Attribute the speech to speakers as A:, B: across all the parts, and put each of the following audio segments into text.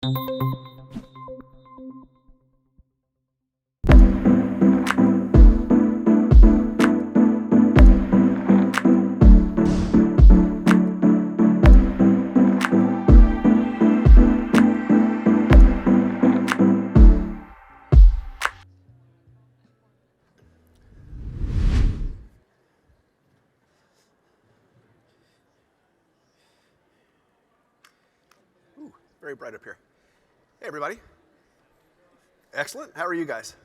A: Very bright up here. Hey, everybody. Excellent. How are you guys?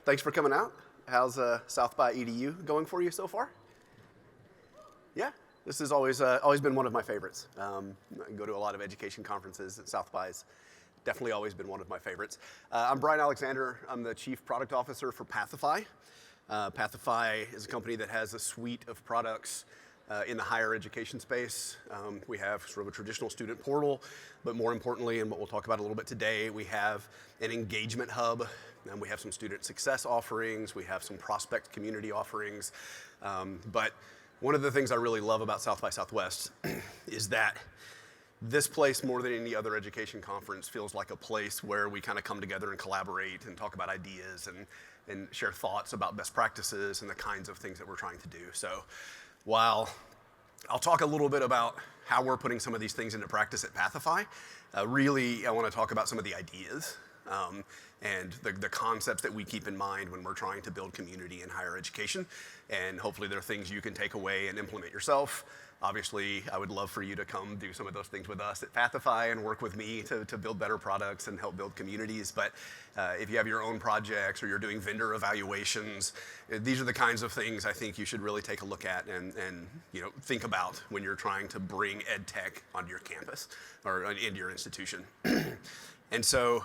A: Thanks for coming out. How's South by EDU going for you so far? Yeah, this has always been one of my favorites. I go to a lot of education conferences. South by's definitely always been one of my favorites. I'm Brian Alexander. I'm the Chief Product Officer for Pathify. Pathify is a company that has a suite of products in the higher education space. We have sort of a traditional student portal, but more importantly, and what we'll talk about a little bit today, we have an engagement hub, and we have some student success offerings, we have some prospect community offerings. But one of the things I really love about South by Southwest is that this place, more than any other education conference, feels like a place where we kind of come together and collaborate and talk about ideas and share thoughts about best practices and the kinds of things that we're trying to do. So while I'll talk a little bit about how we're putting some of these things into practice at Pathify, really I want to talk about some of the ideas and the concepts that we keep in mind when we're trying to build community in higher education. And hopefully there are things you can take away and implement yourself. Obviously, I would love for you to come do some of those things with us at Pathify and work with me to build better products and help build communities. But if you have your own projects or you're doing vendor evaluations, these are the kinds of things I think you should really take a look at and think about when you're trying to bring ed tech onto your campus or into your institution. And so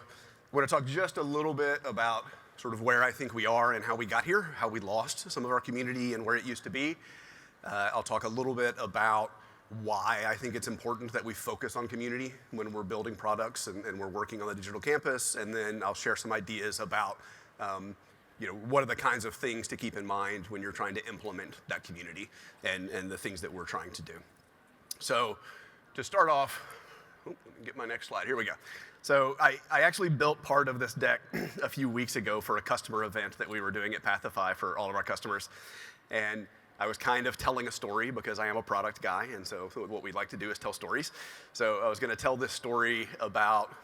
A: I want to talk just a little bit about sort of where I think we are and how we got here, how we lost some of our community and where it used to be. I'll talk a little bit about why I think it's important that we focus on community when we're building products and we're working on the digital campus, and then I'll share some ideas about what are the kinds of things to keep in mind when you're trying to implement that community and the things that we're trying to do. So to start off, let me get my next slide. Here we go. So I actually built part of this deck a few weeks ago for a customer event that we were doing at Pathify for all of our customers. And I was kind of telling a story because I am a product guy, and so what we like to do is tell stories. So I was going to tell this story about,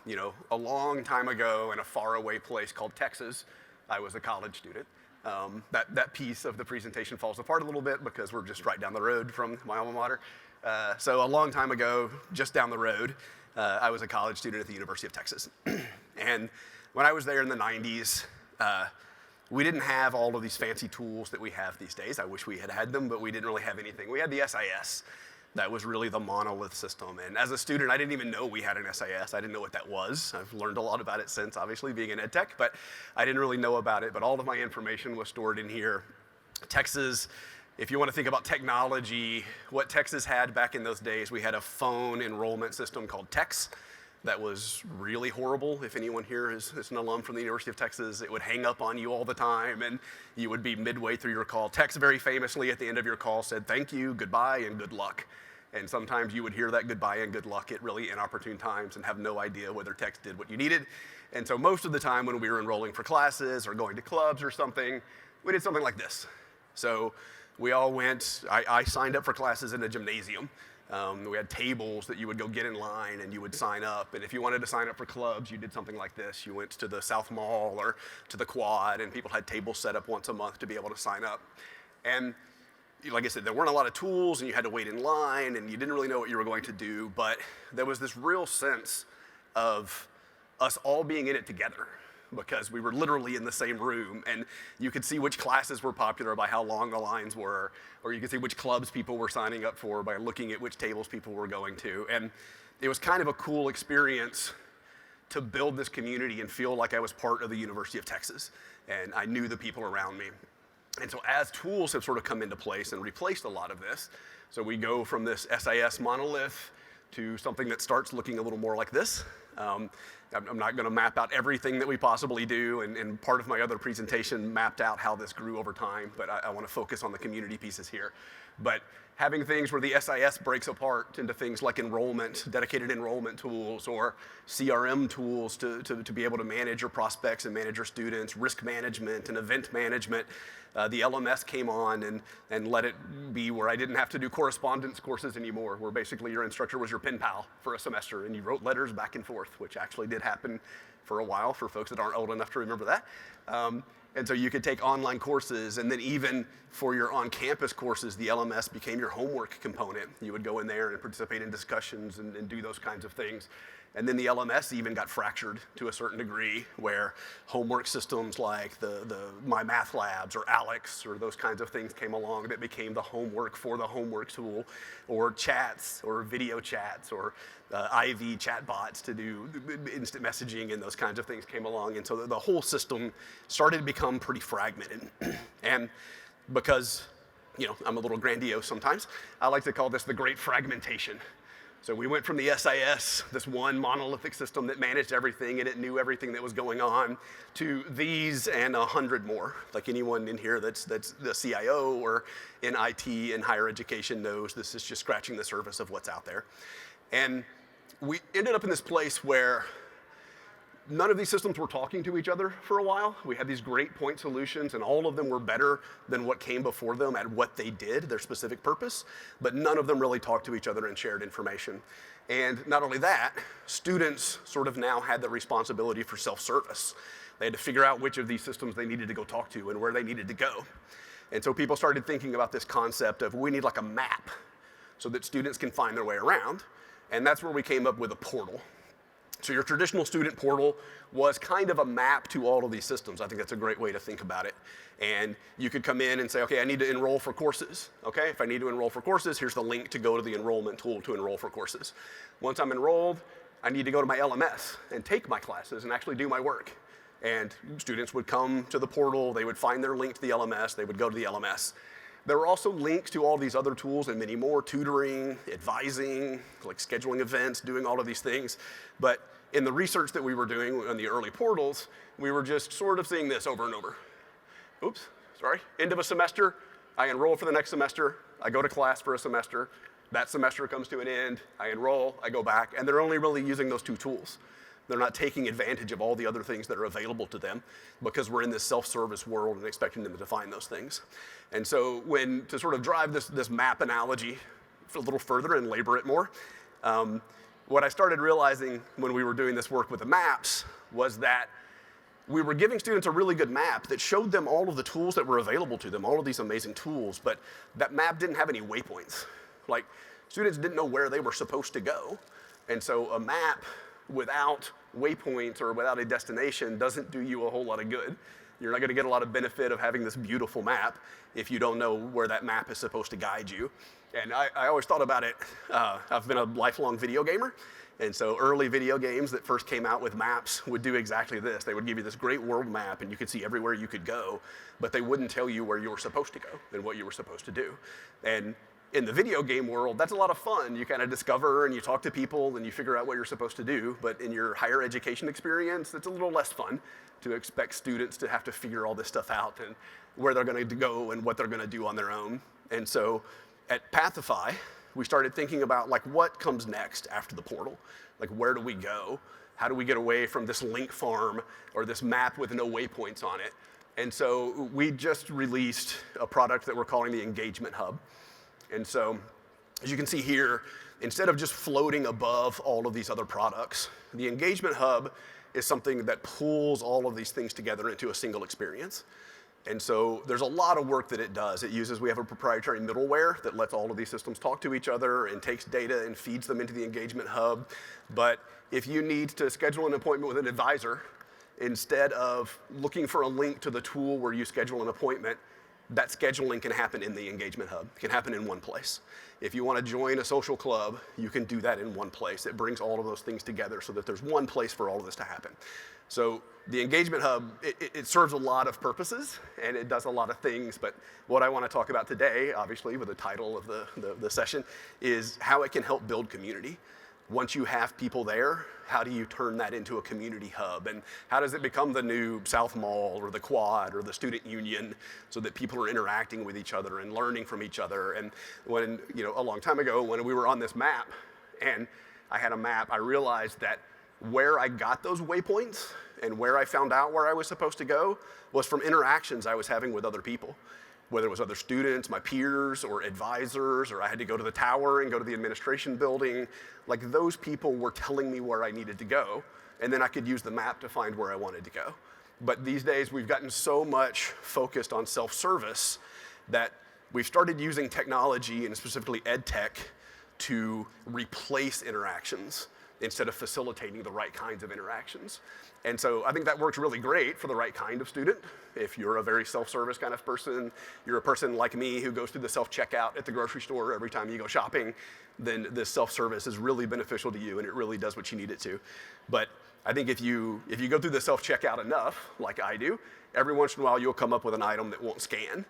A: a long time ago in a faraway place called Texas. I was a college student. That piece of the presentation falls apart a little bit because we're just right down the road from my alma mater. So a long time ago, just down the road, I was a college student at the University of Texas. And when I was there in the 90s, we didn't have all of these fancy tools that we have these days. I wish we had had them, but we didn't really have anything. We had the SIS. That was really the monolith system. And as a student, I didn't even know we had an SIS. I didn't know what that was. I've learned a lot about it since, obviously, being in ed tech, but I didn't really know about it. But all of my information was stored in here. Texas, if you want to think about technology, what Texas had back in those days, we had a phone enrollment system called TEX. That was really horrible. If anyone here is an alum from the University of Texas, it would hang up on you all the time, and you would be midway through your call. Text very famously at the end of your call said, "Thank you, goodbye, and good luck." And sometimes you would hear that goodbye and good luck at really inopportune times and have no idea whether text did what you needed. And so most of the time when we were enrolling for classes or going to clubs or something, we did something like this. So we all went, I signed up for classes in a gymnasium. We had tables that you would go get in line and you would sign up. And if you wanted to sign up for clubs, you did something like this. You went to the South Mall or to the Quad, and people had tables set up once a month to be able to sign up. And like I said, there weren't a lot of tools, and you had to wait in line, and you didn't really know what you were going to do. But there was this real sense of us all being in it together, because we were literally in the same room, and you could see which classes were popular by how long the lines were, or you could see which clubs people were signing up for by looking at which tables people were going to. And it was kind of a cool experience to build this community and feel like I was part of the University of Texas, and I knew the people around me. And so as tools have sort of come into place and replaced a lot of this, so we go from this SIS monolith to something that starts looking a little more like this. I'm not going to map out everything that we possibly do, and part of my other presentation mapped out how this grew over time, but I want to focus on the community pieces here. But having things where the SIS breaks apart into things like enrollment, dedicated enrollment tools, or CRM tools to be able to manage your prospects and manage your students, risk management and event management. The LMS came on and let it be where I didn't have to do correspondence courses anymore, where basically your instructor was your pen pal for a semester and you wrote letters back and forth, which actually did happen for a while for folks that aren't old enough to remember that. And so you could take online courses, and then even for your on-campus courses, the LMS became your homework component. You would go in there and participate in discussions and do those kinds of things. And then the LMS even got fractured to a certain degree, where homework systems like the My Math Labs or Alex or those kinds of things came along that became the homework for the homework tool, or chats or video chats or IV chatbots to do instant messaging, and those kinds of things came along. And so the whole system started to become pretty fragmented. And because, I'm a little grandiose sometimes, I like to call this the great fragmentation. So we went from the SIS, this one monolithic system that managed everything and it knew everything that was going on, to these and 100 more. Like anyone in here that's the CIO or in IT and higher education knows, this is just scratching the surface of what's out there. And we ended up in this place where none of these systems were talking to each other for a while. We had these great point solutions, and all of them were better than what came before them at what they did, their specific purpose, but none of them really talked to each other and shared information. And not only that, students sort of now had the responsibility for self-service. They had to figure out which of these systems they needed to go talk to and where they needed to go. And so people started thinking about this concept of, we need like a map so that students can find their way around. And that's where we came up with a portal. So your traditional student portal was kind of a map to all of these systems. I think that's a great way to think about it. And you could come in and say, okay, I need to enroll for courses. Okay, if I need to enroll for courses, here's the link to go to the enrollment tool to enroll for courses. Once I'm enrolled, I need to go to my LMS and take my classes and actually do my work. And students would come to the portal, they would find their link to the LMS, they would go to the LMS. There were also links to all these other tools and many more, tutoring, advising, like scheduling events, doing all of these things. But in the research that we were doing on the early portals, we were just sort of seeing this over and over. Oops, sorry. End of a semester, I enroll for the next semester, I go to class for a semester, that semester comes to an end, I enroll, I go back, and they're only really using those two tools. They're not taking advantage of all the other things that are available to them because we're in this self-service world and expecting them to define those things. And so to sort of drive this map analogy a little further and labor it more, what I started realizing when we were doing this work with the maps was that we were giving students a really good map that showed them all of the tools that were available to them, all of these amazing tools, but that map didn't have any waypoints. Like, students didn't know where they were supposed to go. And so a map without waypoints or without a destination doesn't do you a whole lot of good. You're not going to get a lot of benefit of having this beautiful map if you don't know where that map is supposed to guide you. And I always thought about it, I've been a lifelong video gamer, and so early video games that first came out with maps would do exactly this. They would give you this great world map and you could see everywhere you could go, but they wouldn't tell you where you were supposed to go and what you were supposed to do. And in the video game world, that's a lot of fun. You kind of discover and you talk to people and you figure out what you're supposed to do. But in your higher education experience, it's a little less fun to expect students to have to figure all this stuff out and where they're going to go and what they're going to do on their own. And so at Pathify, we started thinking about like what comes next after the portal. Like, where do we go? How do we get away from this link farm or this map with no waypoints on it? And so we just released a product that we're calling the Engagement Hub. And so, as you can see here, instead of just floating above all of these other products, the Engagement Hub is something that pulls all of these things together into a single experience. And so there's a lot of work that it does. We have a proprietary middleware that lets all of these systems talk to each other and takes data and feeds them into the Engagement Hub. But if you need to schedule an appointment with an advisor, instead of looking for a link to the tool where you schedule an appointment, that scheduling can happen in the Engagement Hub. It can happen in one place. If you want to join a social club, you can do that in one place. It brings all of those things together so that there's one place for all of this to happen. So the Engagement Hub, it serves a lot of purposes, and it does a lot of things, but what I want to talk about today, obviously, with the title of the session, is how it can help build community. once you have people there, how do you turn that into a community hub? And how does it become the new South Mall or the Quad or the Student Union so that people are interacting with each other and learning from each other? And when, a long time ago, when we were on this map and I had a map, I realized that where I got those waypoints and where I found out where I was supposed to go was from interactions I was having with other people. Whether it was other students, my peers, or advisors, or I had to go to the tower and go to the administration building, like those people were telling me where I needed to go, and then I could use the map to find where I wanted to go. But these days, we've gotten so much focused on self-service that we've started using technology, and specifically ed tech, to replace interactions instead of facilitating the right kinds of interactions. And so I think that works really great for the right kind of student. If you're a very self-service kind of person, you're a person like me who goes through the self-checkout at the grocery store every time you go shopping, then this self-service is really beneficial to you and it really does what you need it to. But I think if you go through the self-checkout enough, like I do, every once in a while you'll come up with an item that won't scan.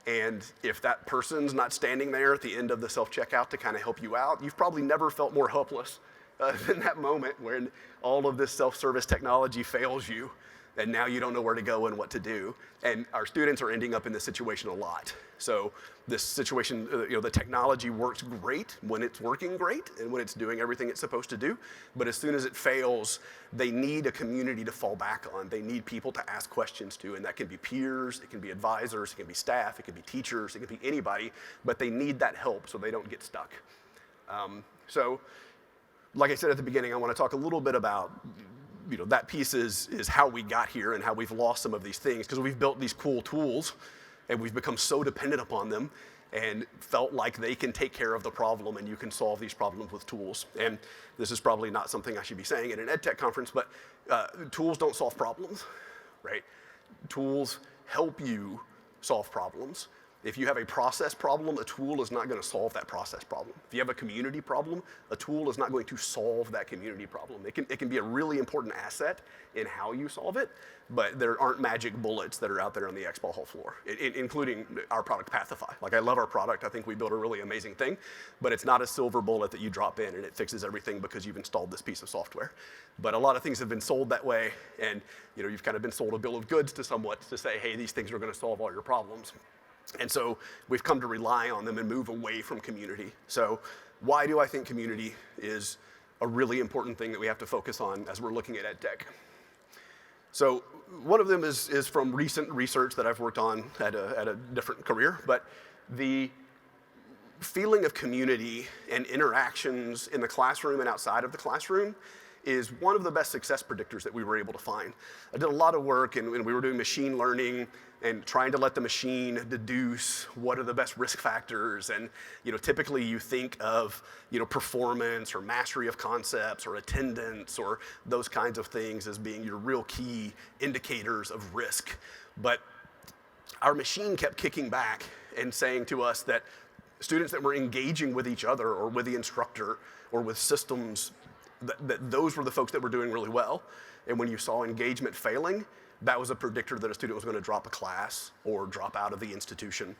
A: And if that person's not standing there at the end of the self-checkout to kind of help you out, you've probably never felt more helpless than that moment when all of this self-service technology fails you and now you don't know where to go and what to do. And our students are ending up in this situation a lot. So this situation, the technology works great when it's working great and when it's doing everything it's supposed to do. But as soon as it fails, they need a community to fall back on. They need people to ask questions to, and that can be peers, it can be advisors, it can be staff, it can be teachers, it can be anybody, but they need that help so they don't get stuck. Like I said at the beginning, I want to talk a little bit about, that piece is how we got here and how we've lost some of these things, because we've built these cool tools and we've become so dependent upon them and felt like they can take care of the problem and you can solve these problems with tools. And this is probably not something I should be saying at an ed tech conference, but tools don't solve problems, right? Tools help you solve problems. If you have a process problem, a tool is not going to solve that process problem. If you have a community problem, a tool is not going to solve that community problem. It can be a really important asset in how you solve it, but there aren't magic bullets that are out there on the expo hall floor, including our product Pathify. Like, I love our product. I think we built a really amazing thing, but it's not a silver bullet that you drop in and it fixes everything because you've installed this piece of software. But a lot of things have been sold that way, and you've kind of been sold a bill of goods to somewhat to say, hey, these things are going to solve all your problems. And so we've come to rely on them and move away from community. So why do I think community is a really important thing that we have to focus on as we're looking at ed tech? So one of them is from recent research that I've worked on at a different career, but the feeling of community and interactions in the classroom and outside of the classroom is one of the best success predictors that we were able to find. I did a lot of work and we were doing machine learning and trying to let the machine deduce what are the best risk factors. And typically you think of performance or mastery of concepts or attendance or those kinds of things as being your real key indicators of risk. But our machine kept kicking back and saying to us that students that were engaging with each other or with the instructor or with systems, that those were the folks that were doing really well. And when you saw engagement failing, that was a predictor that a student was going to drop a class or drop out of the institution.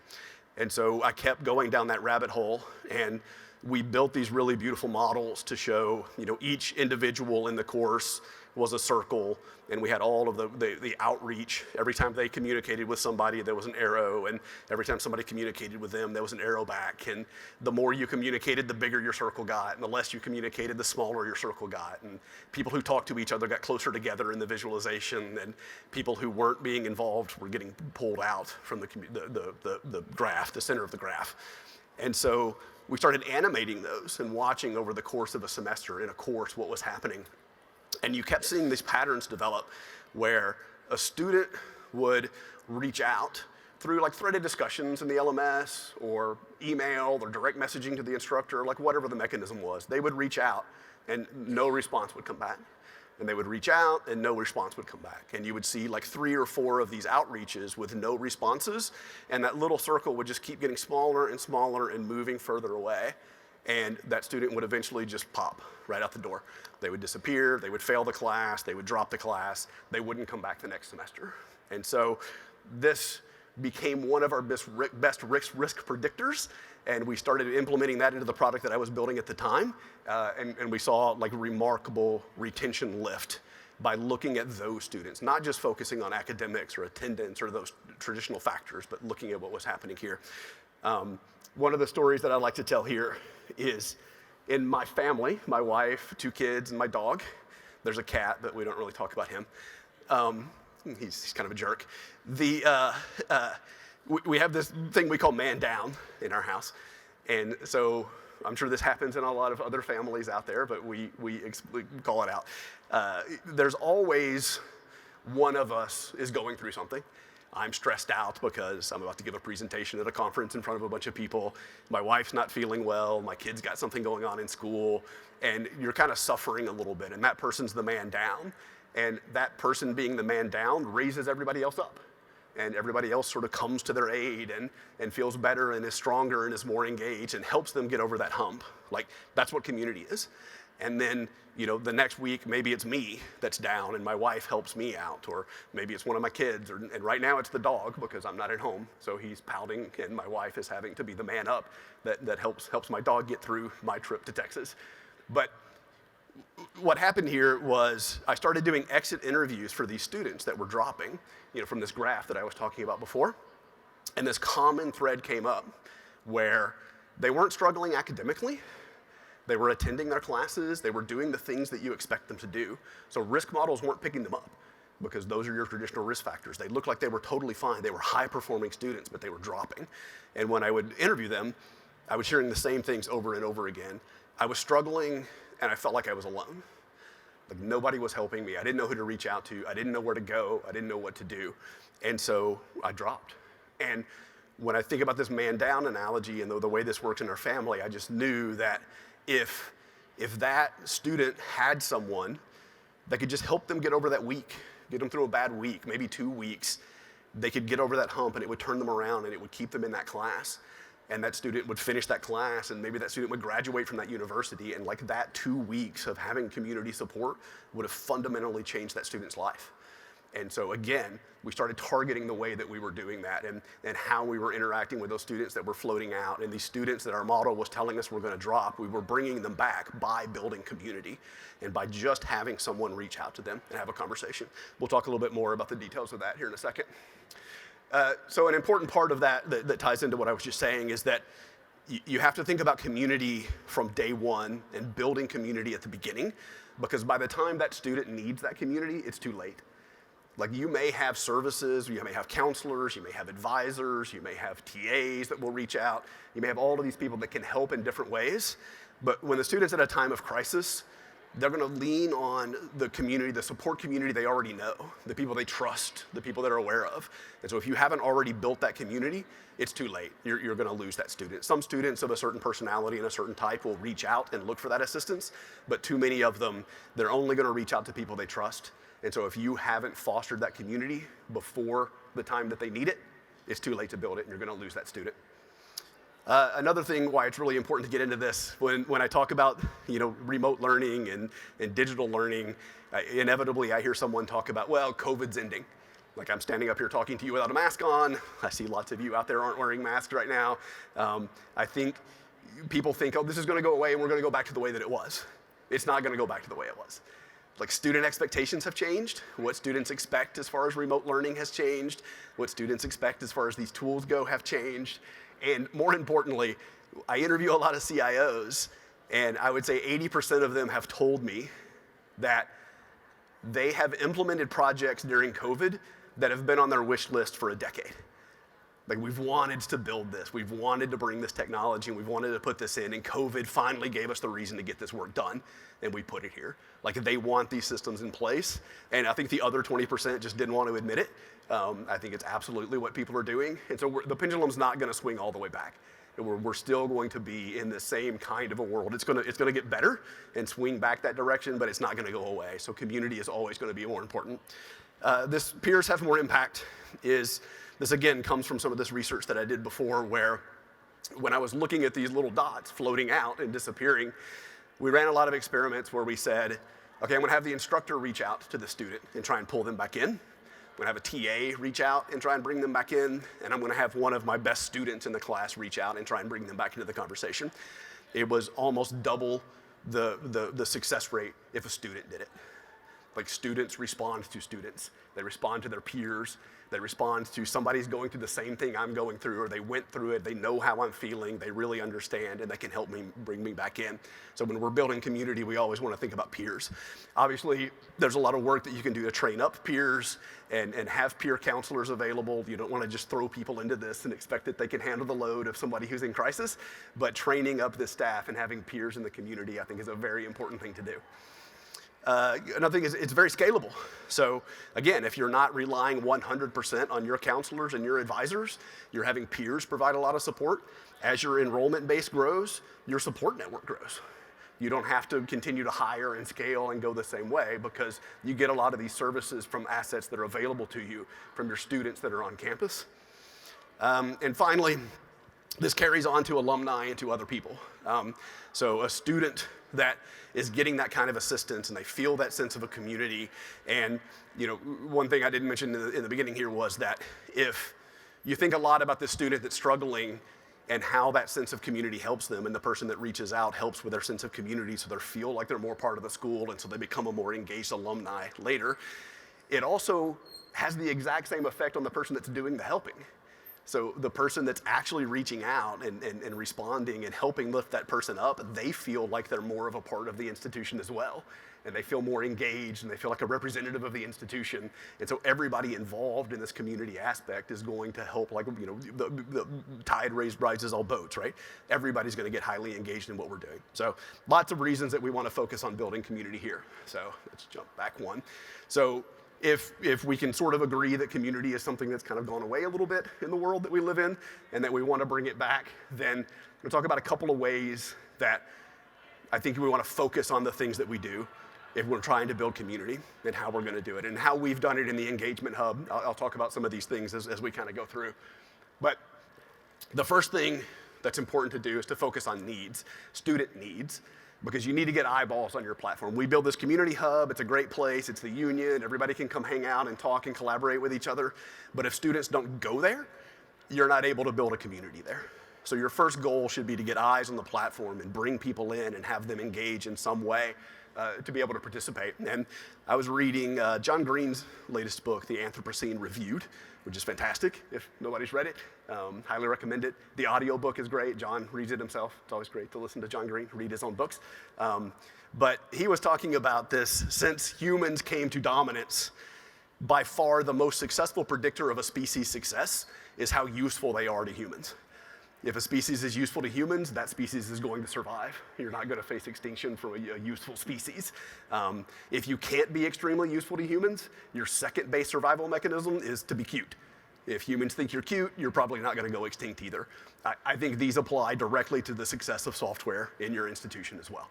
A: And so I kept going down that rabbit hole, and we built these really beautiful models to show, each individual in the course was a circle, and we had all of the outreach. Every time they communicated with somebody, there was an arrow, and every time somebody communicated with them, there was an arrow back. And the more you communicated, the bigger your circle got, and the less you communicated, the smaller your circle got. And people who talked to each other got closer together in the visualization, and people who weren't being involved were getting pulled out from the graph, the center of the graph. And so we started animating those and watching over the course of a semester in a course what was happening. And you kept seeing these patterns develop where a student would reach out through threaded discussions in the LMS or email or direct messaging to the instructor, whatever the mechanism was. They would reach out and no response would come back. And they would reach out and no response would come back. And you would see 3 or 4 of these outreaches with no responses, and that little circle would just keep getting smaller and smaller and moving further away. And that student would eventually just pop right out the door. They would disappear, they would fail the class, they would drop the class, they wouldn't come back the next semester. And so this became one of our best risk predictors, and we started implementing that into the product that I was building at the time, and we saw like remarkable retention lift by looking at those students, not just focusing on academics or attendance or those traditional factors, but looking at what was happening here. One of the stories that I like to tell here is in my family, my wife, 2 kids, and my dog. There's a cat, but we don't really talk about him. He's kind of a jerk. We have this thing we call man down in our house. And so I'm sure this happens in a lot of other families out there, but we call it out. There's always one of us is going through something. I'm stressed out because I'm about to give a presentation at a conference in front of a bunch of people. My wife's not feeling well. My kid's got something going on in school. And you're kind of suffering a little bit. And that person's the man down. And that person being the man down raises everybody else up. And everybody else sort of comes to their aid and feels better and is stronger and is more engaged and helps them get over that hump. Like, that's what community is. And then, the next week, maybe it's me that's down and my wife helps me out, or maybe it's one of my kids, and right now it's the dog because I'm not at home, so he's pouting and my wife is having to be the man up that helps my dog get through my trip to Texas. But what happened here was I started doing exit interviews for these students that were dropping, from this graph that I was talking about before, and this common thread came up where they weren't struggling academically. They were attending their classes. They were doing the things that you expect them to do. So risk models weren't picking them up because those are your traditional risk factors. They looked like they were totally fine. They were high-performing students, but they were dropping. And when I would interview them, I was hearing the same things over and over again. I was struggling, and I felt like I was alone. Like nobody was helping me. I didn't know who to reach out to. I didn't know where to go. I didn't know what to do. And so I dropped. And when I think about this man down analogy and the way this works in our family, I just knew that if that student had someone that could just help them get over that week, get them through a bad week, maybe 2 weeks, they could get over that hump and it would turn them around and it would keep them in that class. And that student would finish that class and maybe that student would graduate from that university, and like that 2 weeks of having community support would have fundamentally changed that student's life. And so again, we started targeting the way that we were doing that and how we were interacting with those students that were floating out, and these students that our model was telling us were going to drop, we were bringing them back by building community and by just having someone reach out to them and have a conversation. We'll talk a little bit more about the details of that here in a second. So an important part of that ties into what I was just saying is that you have to think about community from day one and building community at the beginning, because by the time that student needs that community, it's too late. Like you may have services, you may have counselors, you may have advisors, you may have TAs that will reach out, you may have all of these people that can help in different ways, but when the student's at a time of crisis, they're going to lean on the community, the support community they already know, the people they trust, the people that are aware of. And so if you haven't already built that community, it's too late. You're going to lose that student. Some students of a certain personality and a certain type will reach out and look for that assistance, but too many of them, they're only going to reach out to people they trust. And so if you haven't fostered that community before the time that they need it, it's too late to build it, and you're going to lose that student. Another thing why it's really important to get into this, when I talk about remote learning and digital learning, inevitably I hear someone talk about, well, COVID's ending. Like I'm standing up here talking to you without a mask on. I see lots of you out there aren't wearing masks right now. I think people think, oh, this is going to go away and we're going to go back to the way that it was. It's not going to go back to the way it was. Like student expectations have changed. What students expect as far as remote learning has changed. What students expect as far as these tools go have changed. And more importantly, I interview a lot of CIOs, and I would say 80% of them have told me that they have implemented projects during COVID that have been on their wish list for a decade. Like we've wanted to build this, we've wanted to bring this technology, and we've wanted to put this in, and COVID finally gave us the reason to get this work done, and we put it here. Like they want these systems in place, and I think the other 20% just didn't want to admit it. I think it's absolutely what people are doing, and so the pendulum's not going to swing all the way back. We're still going to be in the same kind of a world. It's going to get better and swing back that direction, but it's not going to go away. So community is always going to be more important. This peers have more impact this again comes from some of this research that I did before, where when I was looking at these little dots floating out and disappearing, we ran a lot of experiments where we said, okay, I'm going to have the instructor reach out to the student and try and pull them back in. I'm going to have a TA reach out and try and bring them back in, and I'm going to have one of my best students in the class reach out and try and bring them back into the conversation. It was almost double the success rate if a student did it. Like, students respond to students. They respond to their peers. They respond to somebody's going through the same thing I'm going through, or they went through it. They know how I'm feeling. They really understand, and they can help me bring me back in. So when we're building community, we always want to think about peers. Obviously, there's a lot of work that you can do to train up peers and have peer counselors available. You don't want to just throw people into this and expect that they can handle the load of somebody who's in crisis. But training up the staff and having peers in the community, I think, is a very important thing to do. Another thing is it's very scalable. So again, if you're not relying 100% on your counselors and your advisors, you're having peers provide a lot of support. As your enrollment base grows, your support network grows. You don't have to continue to hire and scale and go the same way, because you get a lot of these services from assets that are available to you from your students that are on campus. And finally, this carries on to alumni and to other people. So a student that is getting that kind of assistance and they feel that sense of a community. And one thing I didn't mention in the beginning here was that if you think a lot about this student that's struggling and how that sense of community helps them, and the person that reaches out helps with their sense of community so they feel like they're more part of the school, and so they become a more engaged alumni later, it also has the exact same effect on the person that's doing the helping. So the person that's actually reaching out and responding and helping lift that person up, they feel like they're more of a part of the institution as well. And they feel more engaged, and they feel like a representative of the institution. And so everybody involved in this community aspect is going to help, like, the tide rises all boats, right? Everybody's going to get highly engaged in what we're doing. So lots of reasons that we want to focus on building community here. So let's jump back one. So if we can sort of agree that community is something that's kind of gone away a little bit in the world that we live in, and that we want to bring it back, then we'll talk about a couple of ways that I think we want to focus on the things that we do if we're trying to build community, and how we're going to do it, and how we've done it in the Engagement Hub. I'll talk about some of these things as we kind of go through. But the first thing that's important to do is to focus on needs, student needs, because you need to get eyeballs on your platform. We build this community hub. It's a great place. It's the union. Everybody can come hang out and talk and collaborate with each other. But if students don't go there, you're not able to build a community there. So your first goal should be to get eyes on the platform and bring people in and have them engage in some way to be able to participate. And I was reading John Green's latest book, The Anthropocene Reviewed, which is fantastic. If nobody's read it, highly recommend it. The audio book is great. John reads it himself. It's always great to listen to John Green read his own books. But he was talking about this: since humans came to dominance, by far the most successful predictor of a species' success is how useful they are to humans. If a species is useful to humans, that species is going to survive. You're not going to face extinction from a useful species. If you can't be extremely useful to humans, your second base survival mechanism is to be cute. If humans think you're cute, you're probably not going to go extinct either. I think these apply directly to the success of software in your institution as well.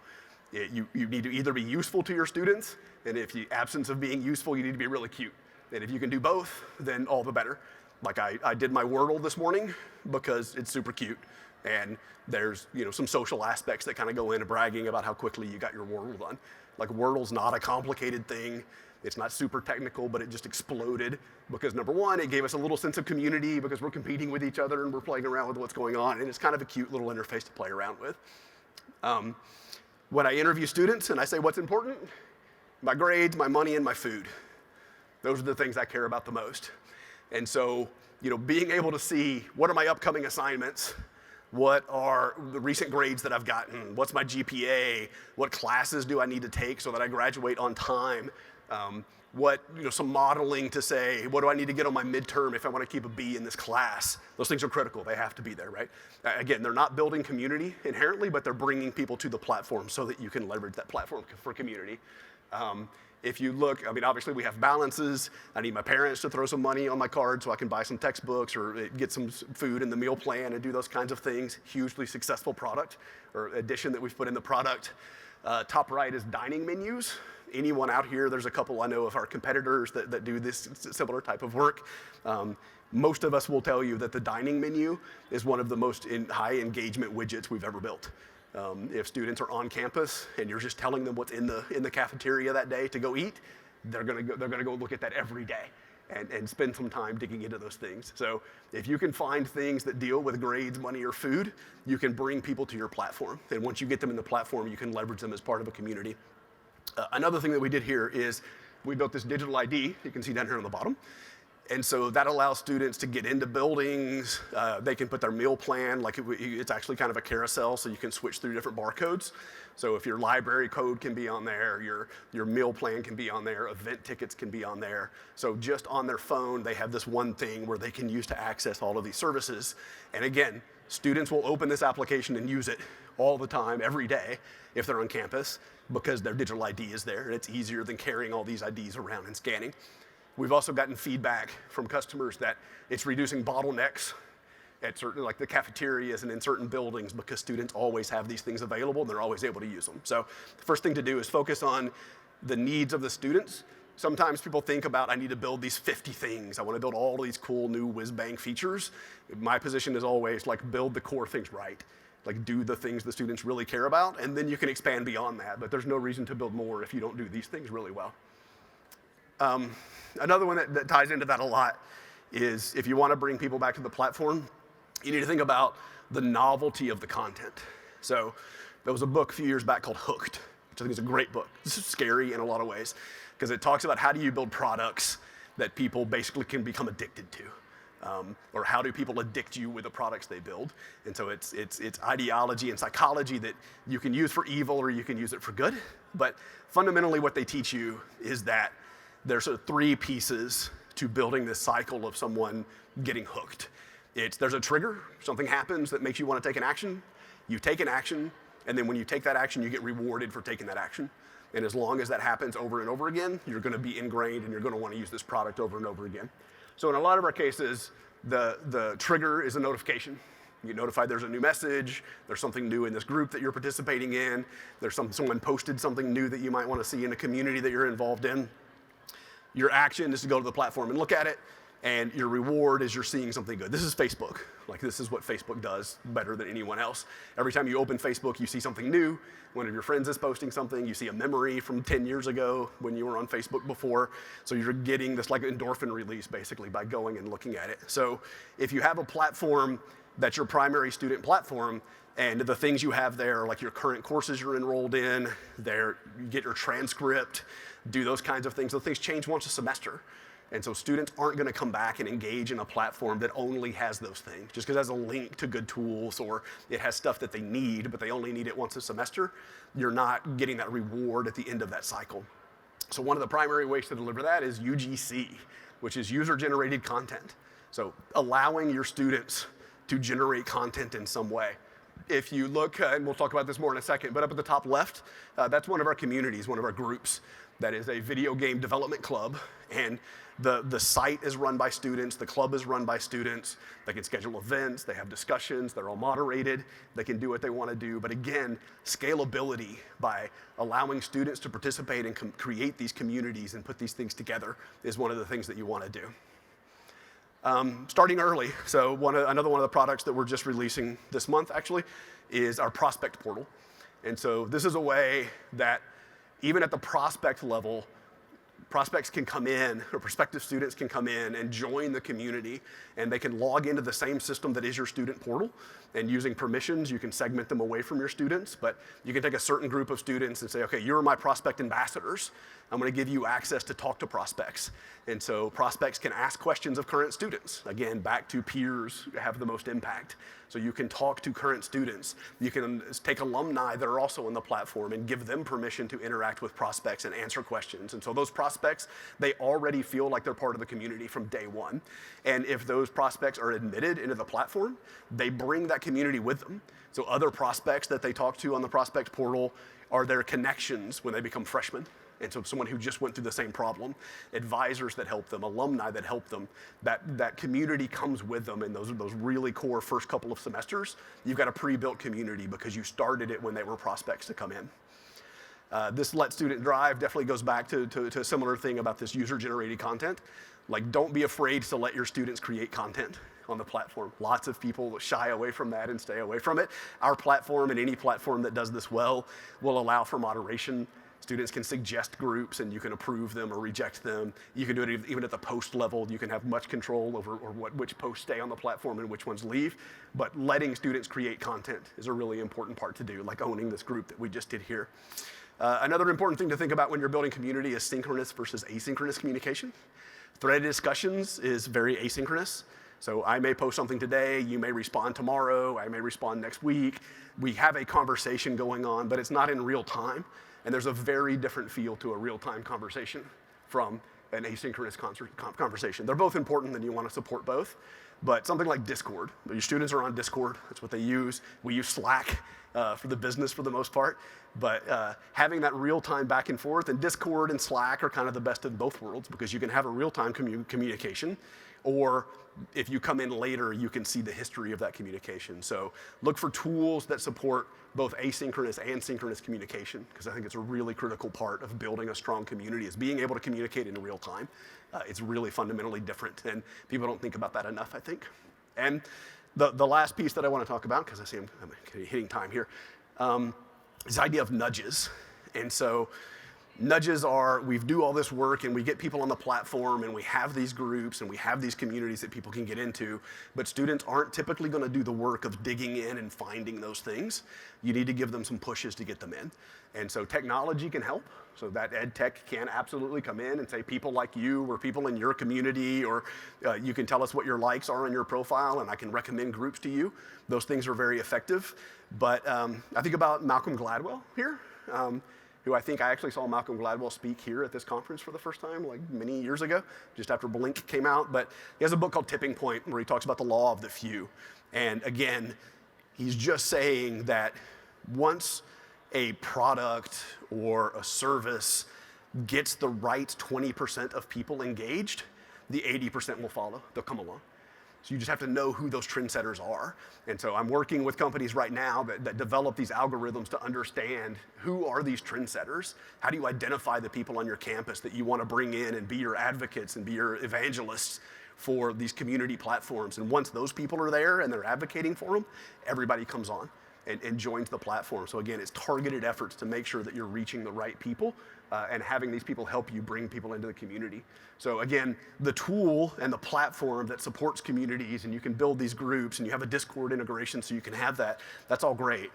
A: You need to either be useful to your students, and if the absence of being useful, you need to be really cute. And if you can do both, then all the better. Like I did my Wordle this morning because it's super cute, and there's some social aspects that kind of go into bragging about how quickly you got your Wordle done. Like, Wordle's not a complicated thing. It's not super technical, but it just exploded because, number one, it gave us a little sense of community because we're competing with each other and we're playing around with what's going on, and it's kind of a cute little interface to play around with. When I interview students and I say what's important, my grades, my money, and my food. Those are the things I care about the most. And so, being able to see what are my upcoming assignments, what are the recent grades that I've gotten, what's my GPA, what classes do I need to take so that I graduate on time, some modeling to say, what do I need to get on my midterm if I want to keep a B in this class? Those things are critical. They have to be there, right? Again, they're not building community inherently, but they're bringing people to the platform so that you can leverage that platform for community. If you look, obviously we have balances. I need my parents to throw some money on my card so I can buy some textbooks or get some food in the meal plan and do those kinds of things. Hugely successful product or addition that we've put in the product. Top right is dining menus. Anyone out here, there's a couple I know of our competitors that do this similar type of work. Most of us will tell you that the dining menu is one of the most high engagement widgets we've ever built. If students are on campus and you're just telling them what's in the cafeteria that day to go eat, they're gonna go look at that every day. and spend some time digging into those things. So if you can find things that deal with grades, money, or food, you can bring people to your platform. And once you get them in the platform, you can leverage them as part of a community. Another thing that we did here is we built this digital ID, you can see down here on the bottom. And so that allows students to get into buildings. They can put their meal plan, like it's actually kind of a carousel, so you can switch through different barcodes. So if your library code can be on there, your meal plan can be on there, event tickets can be on there. So just on their phone, they have this one thing where they can use to access all of these services. And again, students will open this application and use it all the time, every day, if they're on campus, because their digital ID is there, and it's easier than carrying all these IDs around and scanning. We've also gotten feedback from customers that it's reducing bottlenecks at certain, like the cafeterias and in certain buildings, because students always have these things available and they're always able to use them. So the first thing to do is focus on the needs of the students. Sometimes people think about, I need to build these 50 things. I want to build all these cool new whiz-bang features. My position is always like, build the core things right. Like, do the things the students really care about, and then you can expand beyond that. But there's no reason to build more if you don't do these things really well. Another one that ties into that a lot is, if you want to bring people back to the platform, you need to think about the novelty of the content. So there was a book a few years back called Hooked, which I think is a great book. This is scary in a lot of ways, because it talks about how do you build products that people basically can become addicted to. Or how do people addict you with the products they build? And so it's ideology and psychology that you can use for evil or you can use it for good. But fundamentally what they teach you is that there's sort of three pieces to building this cycle of someone getting hooked. There's a trigger, something happens that makes you want to take an action. You take an action, and then when you take that action, you get rewarded for taking that action. And as long as that happens over and over again, you're going to be ingrained and you're going to want to use this product over and over again. So in a lot of our cases, the trigger is a notification. You get notified there's a new message, there's something new in this group that you're participating in, there's someone posted something new that you might want to see in a community that you're involved in. Your action is to go to the platform and look at it, and your reward is you're seeing something good. This is Facebook. Like, this is what Facebook does better than anyone else. Every time you open Facebook, you see something new. One of your friends is posting something. You see a memory from 10 years ago when you were on Facebook before. So you're getting this like endorphin release, basically, by going and looking at it. So if you have a platform that's your primary student platform, and the things you have there, like your current courses you're enrolled in, you get your transcript, do those kinds of things. Those things change once a semester. And so students aren't going to come back and engage in a platform that only has those things. Just because it has a link to good tools or it has stuff that they need, but they only need it once a semester, you're not getting that reward at the end of that cycle. So one of the primary ways to deliver that is UGC, which is user-generated content. So allowing your students to generate content in some way. If you look, and we'll talk about this more in a second, but up at the top left, that's one of our communities, one of our groups. That is a video game development club, and the site is run by students, the club is run by students. They can schedule events, they have discussions, they're all moderated, they can do what they want to do. But again, scalability by allowing students to participate and create these communities and put these things together is one of the things that you want to do. Starting early, so another one of the products that we're just releasing this month, actually, is our prospect portal. And so this is a way that even at the prospect level, prospects can come in, or prospective students can come in and join the community, and they can log into the same system that is your student portal. And using permissions, you can segment them away from your students, but you can take a certain group of students and say, okay, you're my prospect ambassadors. I'm going to give you access to talk to prospects. And so prospects can ask questions of current students. Again, back to peers have the most impact. So you can talk to current students. You can take alumni that are also on the platform and give them permission to interact with prospects and answer questions. And so those prospects, they already feel like they're part of the community from day one. And if those prospects are admitted into the platform, they bring that community with them. So other prospects that they talk to on the prospect portal are their connections when they become freshmen. And so someone who just went through the same problem, advisors that help them, alumni that help them, that community comes with them in those really core first couple of semesters. You've got a pre-built community because you started it when they were prospects to come in. This Let Student Drive definitely goes back to a similar thing about this user-generated content. Like, don't be afraid to let your students create content on the platform. Lots of people shy away from that and stay away from it. Our platform, and any platform that does this well, will allow for moderation. Students can suggest groups and you can approve them or reject them. You can do it even at the post level. You can have much control over which posts stay on the platform and which ones leave. But letting students create content is a really important part to do, like owning this group that we just did here. Another important thing to think about when you're building community is synchronous versus asynchronous communication. Threaded discussions is very asynchronous. So I may post something today, you may respond tomorrow, I may respond next week. We have a conversation going on, but it's not in real time. And there's a very different feel to a real-time conversation from an asynchronous conversation. They're both important and you want to support both. But something like Discord, your students are on Discord, that's what they use. We use Slack for the business for the most part. But having that real-time back and forth, and Discord and Slack are kind of the best of both worlds because you can have a real-time communication, or if you come in later, you can see the history of that communication. So look for tools that support both asynchronous and synchronous communication, because I think it's a really critical part of building a strong community is being able to communicate in real time. It's really fundamentally different, and people don't think about that enough, I think. And the last piece that I want to talk about, because I see I'm hitting time here, is this idea of nudges. And so nudges are, we do all this work and we get people on the platform and we have these groups and we have these communities that people can get into, but students aren't typically going to do the work of digging in and finding those things. You need to give them some pushes to get them in. And so technology can help. So that ed tech can absolutely come in and say people like you or people in your community, or you can tell us what your likes are in your profile and I can recommend groups to you. Those things are very effective. But I think about Malcolm Gladwell here. Who I think I actually saw Malcolm Gladwell speak here at this conference for the first time, like many years ago, just after Blink came out. But he has a book called Tipping Point where he talks about the law of the few. And again, he's just saying that once a product or a service gets the right 20% of people engaged, the 80% will follow. They'll come along. So you just have to know who those trendsetters are. And so I'm working with companies right now that develop these algorithms to understand who are these trendsetters. How do you identify the people on your campus that you want to bring in and be your advocates and be your evangelists for these community platforms? And once those people are there and they're advocating for them, everybody comes on and joins the platform. So again, it's targeted efforts to make sure that you're reaching the right people and having these people help you bring people into the community. So again, the tool and the platform that supports communities, and you can build these groups and you have a Discord integration so you can have that, that's all great.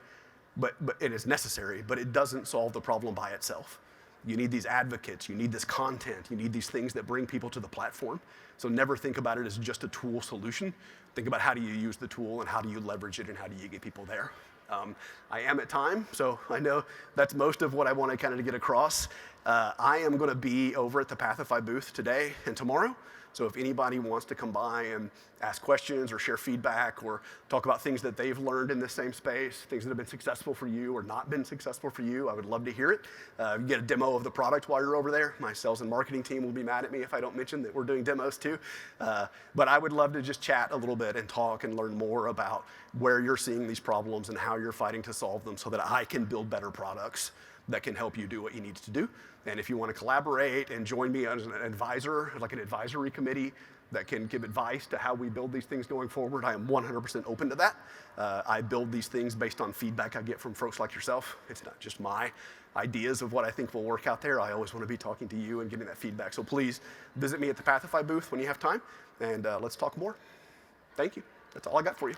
A: But it is necessary, but it doesn't solve the problem by itself. You need these advocates, you need this content, you need these things that bring people to the platform. So never think about it as just a tool solution. Think about how do you use the tool and how do you leverage it and how do you get people there. I am at time, so I know that's most of what I want to kind of get across. I am going to be over at the Pathify booth today and tomorrow. So if anybody wants to come by and ask questions or share feedback or talk about things that they've learned in this same space, things that have been successful for you or not been successful for you, I would love to hear it. You get a demo of the product while you're over there. My sales and marketing team will be mad at me if I don't mention that we're doing demos too. But I would love to just chat a little bit and talk and learn more about where you're seeing these problems and how you're fighting to solve them so that I can build better products that can help you do what you need to do. And if you want to collaborate and join me as an advisor, like an advisory committee that can give advice to how we build these things going forward, I am 100% open to that. I build these things based on feedback I get from folks like yourself. It's not just my ideas of what I think will work out there. I always want to be talking to you and getting that feedback. So please visit me at the Pathify booth when you have time, and let's talk more. Thank you. That's all I got for you.